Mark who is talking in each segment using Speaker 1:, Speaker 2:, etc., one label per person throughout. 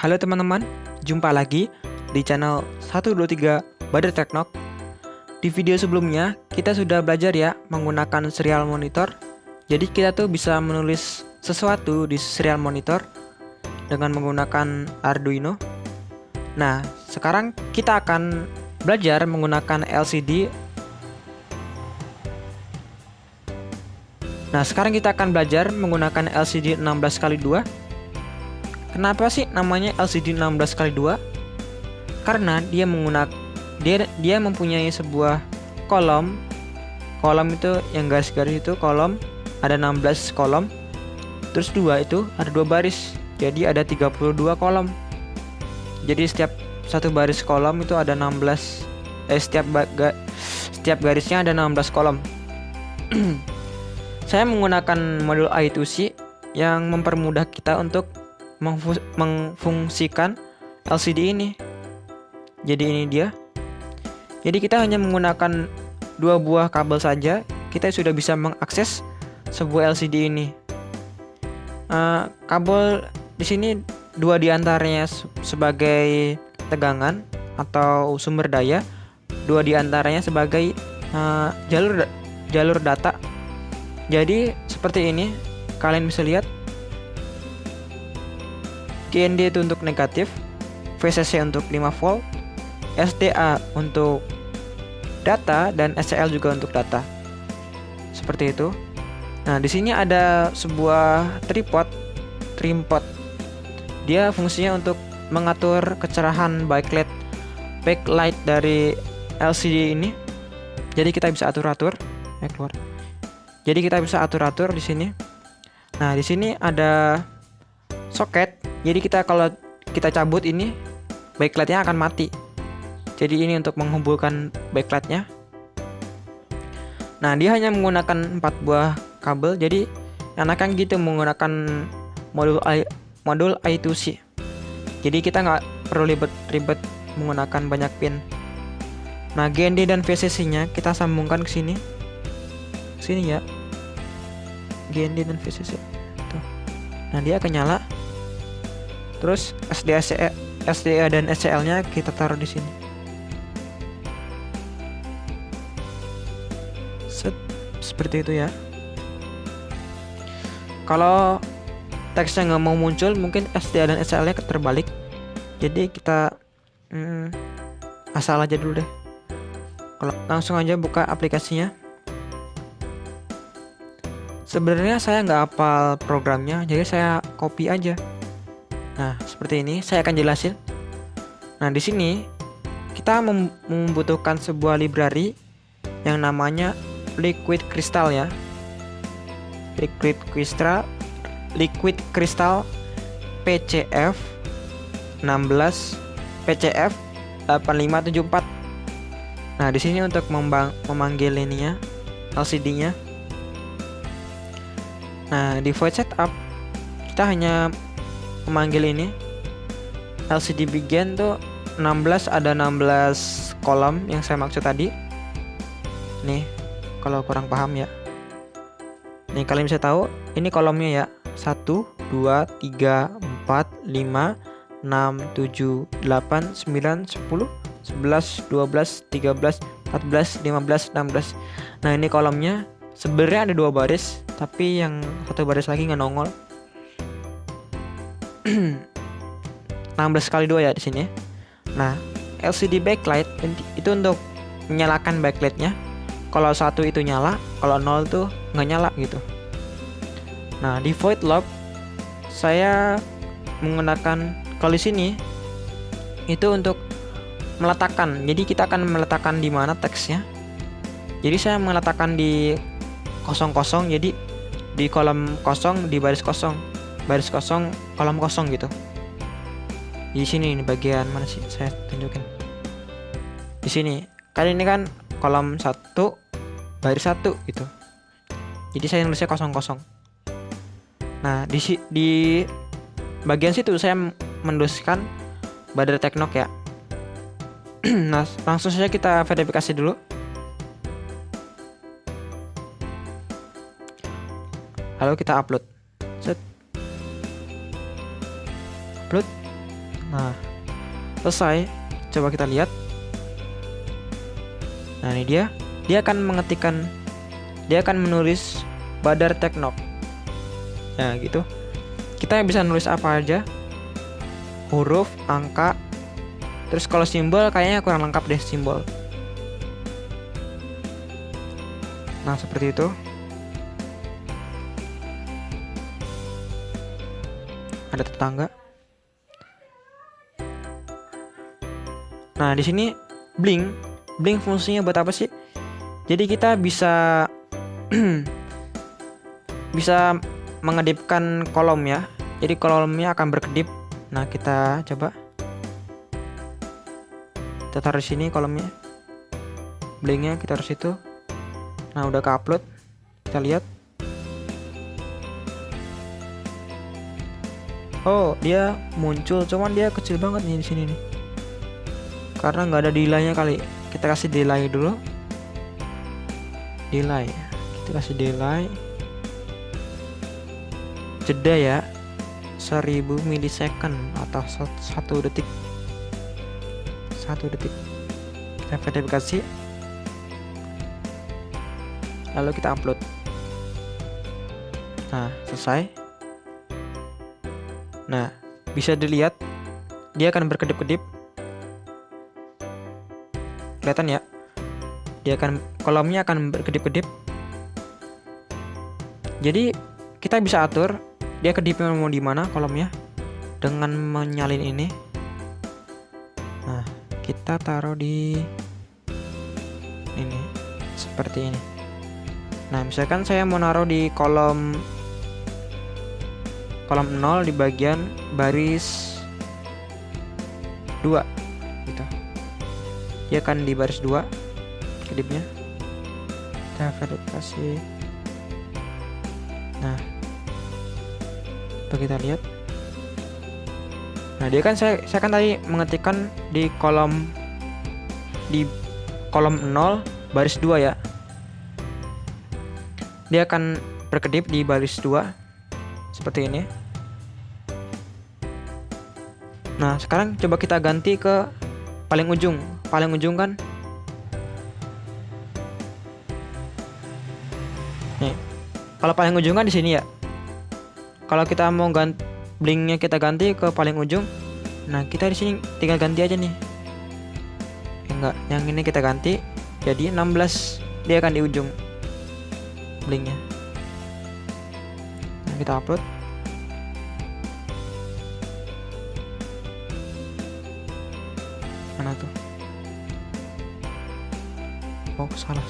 Speaker 1: Halo teman-teman, jumpa lagi di channel 123 Badar Teknok. Di video sebelumnya, kita sudah belajar ya menggunakan serial monitor. Jadi kita tuh bisa menulis sesuatu di serial monitor dengan menggunakan Arduino. Nah, sekarang kita akan belajar menggunakan LCD. Nah, sekarang kita akan belajar menggunakan LCD 16x2. Kenapa sih namanya LCD 16x2? Karena dia mempunyai sebuah kolom. Kolom itu yang garis-garis itu kolom, ada 16 kolom. Terus dua itu ada 2 baris. Jadi ada 32 kolom. Jadi setiap satu baris kolom itu ada 16. Setiap garisnya ada 16 kolom. Saya menggunakan modul I2C yang mempermudah kita untuk mengfungsikan LCD ini. Jadi ini dia. Jadi kita hanya menggunakan 2 buah kabel saja, kita sudah bisa mengakses sebuah LCD ini. Kabel di sini 2 diantaranya sebagai tegangan atau sumber daya, 2 diantaranya sebagai jalur data. Jadi seperti ini, kalian bisa lihat. GND itu untuk negatif, VCC untuk 5 volt, SDA untuk data, dan SCL juga untuk data. Seperti itu. Nah, di sini ada sebuah tripod. Dia fungsinya untuk mengatur kecerahan backlight dari LCD ini. Jadi kita bisa atur-atur. Keluar. Jadi kita bisa atur-atur di sini. Nah, di sini ada soket. Jadi kalau kita cabut ini, backlightnya akan mati. Jadi ini untuk menghubungkan backlightnya. Nah, dia hanya menggunakan 4 buah kabel. Jadi enakan gitu menggunakan modul I2C. Jadi kita nggak perlu ribet menggunakan banyak pin. Nah, GND dan VCC-nya kita sambungkan ke sini. Sini ya. GND dan VCC. Tuh. Nah, dia akan nyala. Terus SDA dan SCL-nya kita taruh di sini. Seperti itu ya. Kalau teksnya nggak mau muncul, mungkin SDA dan SCL-nya terbalik. Jadi kita asal aja dulu deh. Kalau langsung aja buka aplikasinya. Sebenarnya saya nggak hafal programnya, jadi saya copy aja. Nah, seperti ini saya akan jelasin. Nah, di sini kita membutuhkan sebuah library yang namanya Liquid Crystal ya. Liquid Crystal PCF 16 PCF 8574. Nah, di sini untuk memanggil ininya LCD-nya. Nah, di void setup kita hanya memanggil ini LCD begin tuh 16, ada 16 kolom yang saya maksud tadi. Nih, kalau kurang paham ya. Nih, kalian bisa tahu ini kolomnya ya. 1 2 3 4 5 6 7 8 9 10 11 12 13 14 15 16. Nah, ini kolomnya sebenarnya ada 2 baris, tapi yang satu baris lagi nggak nongol. 16x2 ya di sini. Nah, LCD backlight itu untuk menyalakan backlightnya. Kalau 1 itu nyala, kalau 0 tuh nggak nyala gitu. Nah, di void loop saya menggunakan kalau di sini itu untuk meletakkan. Jadi kita akan meletakkan di mana teksnya. Jadi saya meletakkan di kosong-kosong. Jadi di kolom kosong, di baris kosong. Baris kosong, kolom kosong gitu. Di sini ini bagian mana sih? Saya tunjukin. Di sini. Kali ini kan kolom 1, baris 1 gitu. Jadi saya nulisnya kosong-kosong. Nah, di bagian situ saya menuliskan Badar Teknok ya. Nah, langsung saja kita verifikasi dulu. Lalu kita upload. Upload. Nah, selesai. Coba kita lihat. Nah, ini dia akan menulis Badar Teknok. Nah, gitu. Kita bisa nulis apa aja, huruf, angka. Terus kalau simbol kayaknya kurang lengkap deh simbol. Nah, seperti itu. Ada tetangga. Nah, di sini blink fungsinya buat apa sih? Jadi kita bisa bisa mengedipkan kolom ya. Jadi kolomnya akan berkedip. Nah, kita coba. Kita taruh di sini kolomnya. Blinknya kita taruh situ. Nah, udah ke-upload. Kita lihat. Oh, dia muncul, cuman dia kecil banget nih di sini nih. Karena nggak ada delay-nya kali. Kita kasih delay dulu. Delay. Kita kasih delay. Jeda ya. 1000 milisecond atau 1 detik. 1 detik. Kita verifikasi. Lalu kita upload. Nah, selesai. Nah, bisa dilihat dia akan berkedip-kedip. Kelihatan ya? Kolomnya akan berkedip-kedip. Jadi kita bisa atur dia kedipnya mau di mana kolomnya dengan menyalin ini. Nah, kita taruh di ini seperti ini. Nah, misalkan saya mau naruh di kolom 0 di bagian baris 2 gitu. Dia akan di baris 2 kedipnya. Kita verifikasi. Nah, kita lihat. Nah, dia kan saya kan tadi mengetikkan di kolom 0 baris 2 ya. Dia akan berkedip di baris 2 seperti ini. Nah, sekarang coba kita ganti ke paling ujung. Paling ujung kan nih. Kalau paling ujung kan di sini ya. Kalau kita mau ganti blinknya, kita ganti ke paling ujung. Nah, kita di sini tinggal ganti aja nih. Enggak, yang ini kita ganti jadi 16. Dia akan di ujung blinknya. Nah, kita upload. Mana tuh? Oh, salah.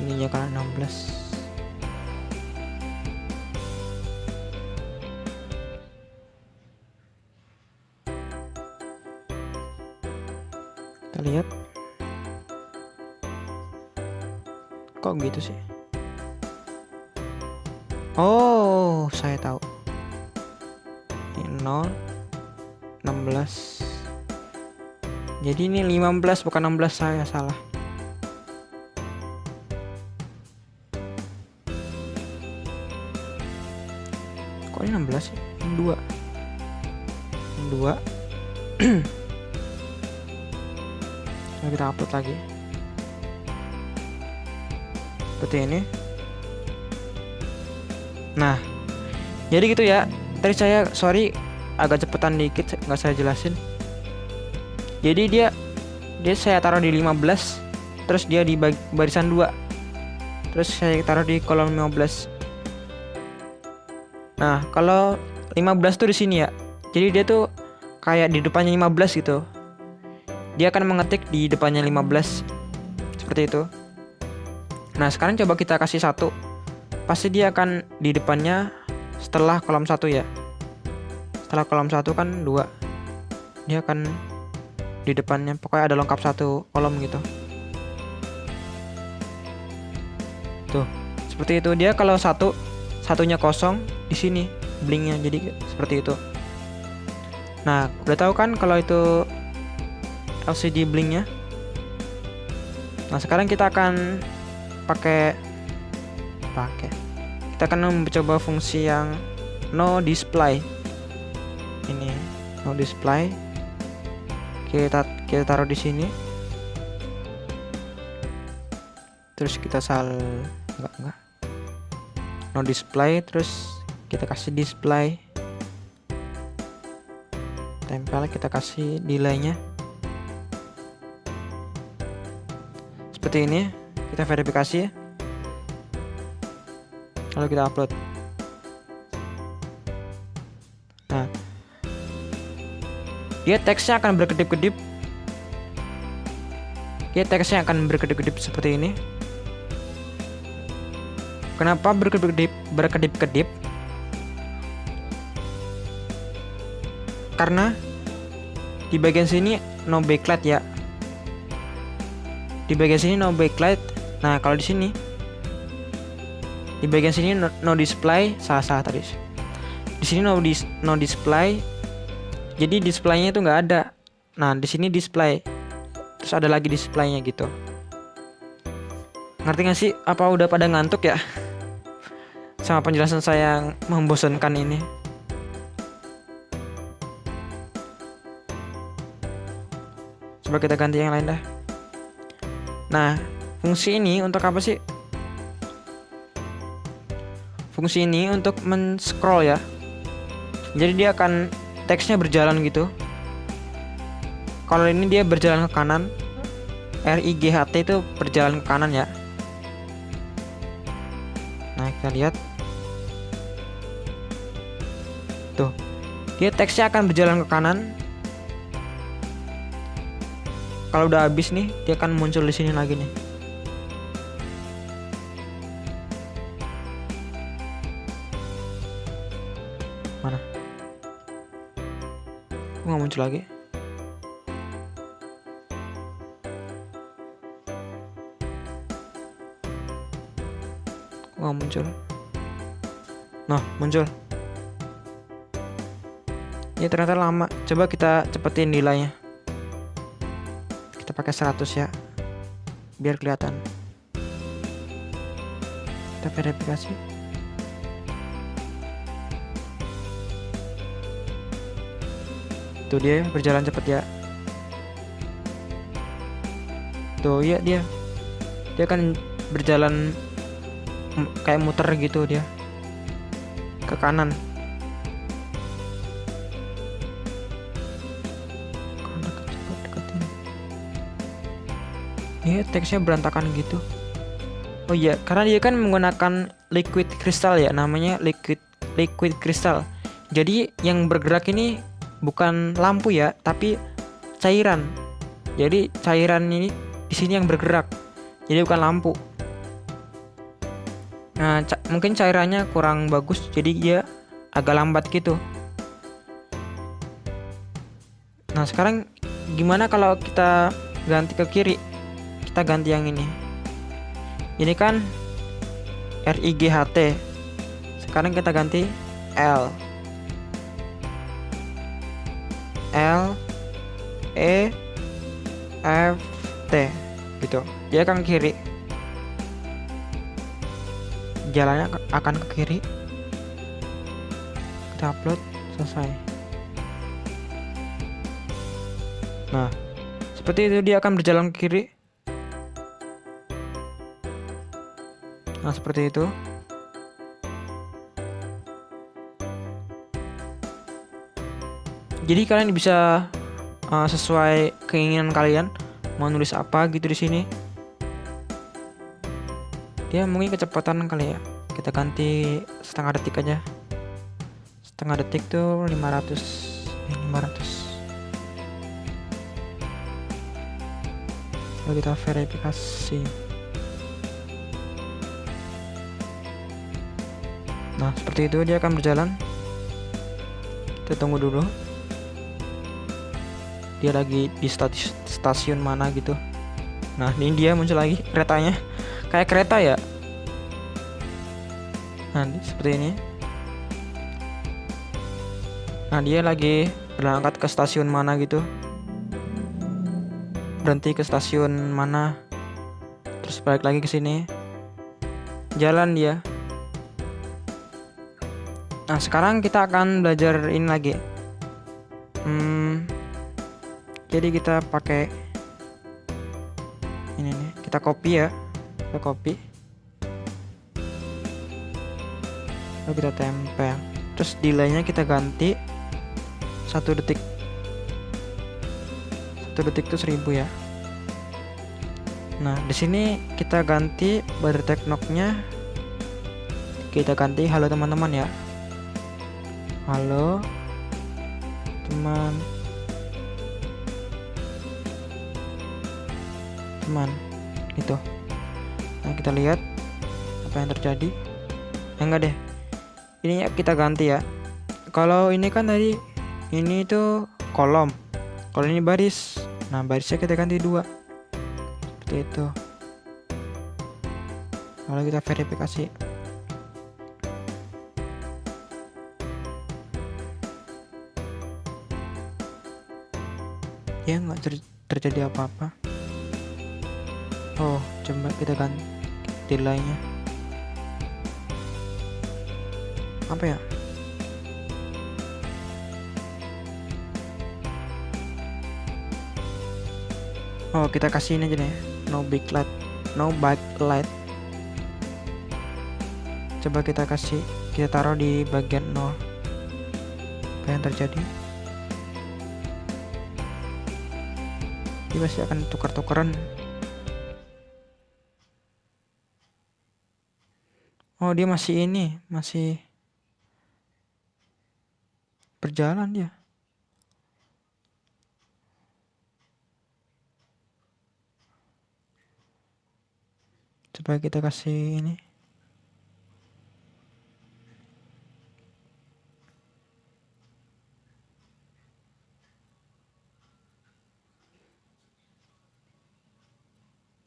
Speaker 1: Ini ya kan 16. Kita lihat. Kok gitu sih? Oh, saya tahu. Ini 0, 16. Jadi ini 15 bukan 16, saya salah. Kok ini 16 sih? 2. Nah, kita upload lagi. Seperti ini. Nah, jadi gitu ya. Tadi saya agak cepetan dikit, nggak saya jelasin. Jadi dia saya taruh di 15, terus dia di barisan 2, terus saya taruh di kolom 15. Nah, kalau 15 tuh di sini ya. Jadi dia tuh kayak di depannya 15 gitu. Dia akan mengetik di depannya 15 seperti itu. Nah, sekarang coba kita kasih 1. Pasti dia akan di depannya setelah kolom 1 ya. Setelah kolom 1 kan 2. Dia akan di depannya, pokoknya ada lengkap 1 kolom gitu. Tuh, seperti itu. Dia kalau satunya kosong di sini blinknya, jadi seperti itu. Nah, udah tahu kan kalau itu LCD blinknya. Nah, sekarang kita akan kita akan mencoba fungsi yang no display. Ini no display. Kita taruh di sini. Terus kita enggak. No display, terus kita kasih display. Tempel, kita kasih delaynya. Seperti ini, kita verifikasi ya. Lalu kita upload. Nah, dia teksnya akan berkedip-kedip. Seperti ini. Kenapa berkedip-kedip? Karena di bagian sini no backlight ya. Di bagian sini no backlight. Nah, kalau di sini di bagian sini no display, salah tadi. Di sini no display. Jadi displaynya itu nggak ada. Nah, di sini display. Terus ada lagi displaynya gitu. Ngerti nggak sih? Apa udah pada ngantuk ya? Sama penjelasan saya yang membosankan ini. Coba kita ganti yang lain dah. Nah, fungsi ini untuk apa sih? Fungsi ini untuk men-scroll ya. Jadi dia akan teksnya berjalan gitu. Kalau ini dia berjalan ke kanan. RIGHT itu berjalan ke kanan ya. Nah, kita lihat. Tuh. Dia teksnya akan berjalan ke kanan. Kalau udah habis nih, dia akan muncul di sini lagi nih. Mana? Kok nggak muncul lagi? Kok nggak muncul? Nah, muncul. Ini ternyata lama. Coba kita cepetin delaynya. Kita pakai 100 ya, biar kelihatan. Kita verifikasi. Tuh dia berjalan cepet ya. Tuh ya, dia akan berjalan kayak muter gitu dia ke kanan. Ini teksnya berantakan gitu. Oh iya, karena dia kan menggunakan liquid crystal ya, namanya liquid crystal. Jadi yang bergerak ini bukan lampu ya, tapi cairan. Jadi cairan ini di sini yang bergerak. Jadi bukan lampu. Nah, mungkin cairannya kurang bagus, jadi dia agak lambat gitu. Nah, sekarang gimana kalau kita ganti ke kiri? Kita ganti yang ini. Ini kan RIGHT. Sekarang kita ganti L E F T gitu. Dia akan ke kiri. Jalannya akan ke kiri. Kita upload, selesai. Nah, seperti itu dia akan berjalan ke kiri. Nah, seperti itu. Jadi kalian bisa sesuai keinginan kalian mau nulis apa gitu di sini. Dia mungkin kecepatan kali ya. Kita ganti setengah detik aja. Setengah detik tuh 500. Lalu kita verifikasi. Nah, seperti itu dia akan berjalan. Kita tunggu dulu. Dia lagi di stasiun mana gitu. Nah, ini dia muncul lagi keretanya. Kayak kereta ya. Nah, seperti ini. Nah, dia lagi berangkat ke stasiun mana gitu. Berhenti ke stasiun mana. Terus balik lagi ke sini. Jalan dia. Nah, sekarang kita akan belajar ini lagi. Jadi kita pakai ini nih, kita copy ya. Kita copy. Lalu kita tempel. Terus delay-nya kita ganti 1 detik. 1 detik itu 1000 ya. Nah, di sini kita ganti body tag knock-nya. Kita ganti halo teman-teman ya. Halo teman gitu. Nah, kita lihat apa yang terjadi. Enggak deh, ini kita ganti ya. Kalau ini kan tadi ini itu kolom, kalau ini baris. Nah, barisnya kita ganti 2 seperti itu. Lalu kita verifikasi. Ya, nggak terjadi apa-apa. Oh, coba kita ganti delay-nya. Apa ya? Oh, kita kasih ini aja deh. No backlight. Coba kita taruh di bagian 0. Apa yang terjadi? Dia pasti akan tukar-tukaran. Oh, dia masih berjalan dia. Coba kita kasih ini.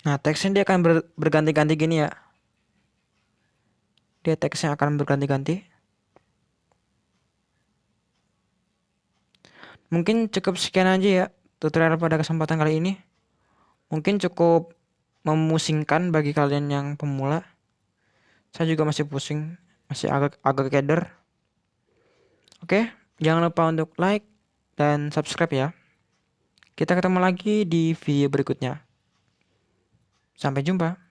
Speaker 1: Nah, teksnya dia akan berganti-ganti gini ya. Dia teksnya akan berganti-ganti. Mungkin cukup sekian aja ya tutorial pada kesempatan kali ini. Mungkin cukup memusingkan bagi kalian yang pemula. Saya juga masih pusing, masih agak keder. Oke, jangan lupa untuk like dan subscribe ya. Kita ketemu lagi di video berikutnya. Sampai jumpa.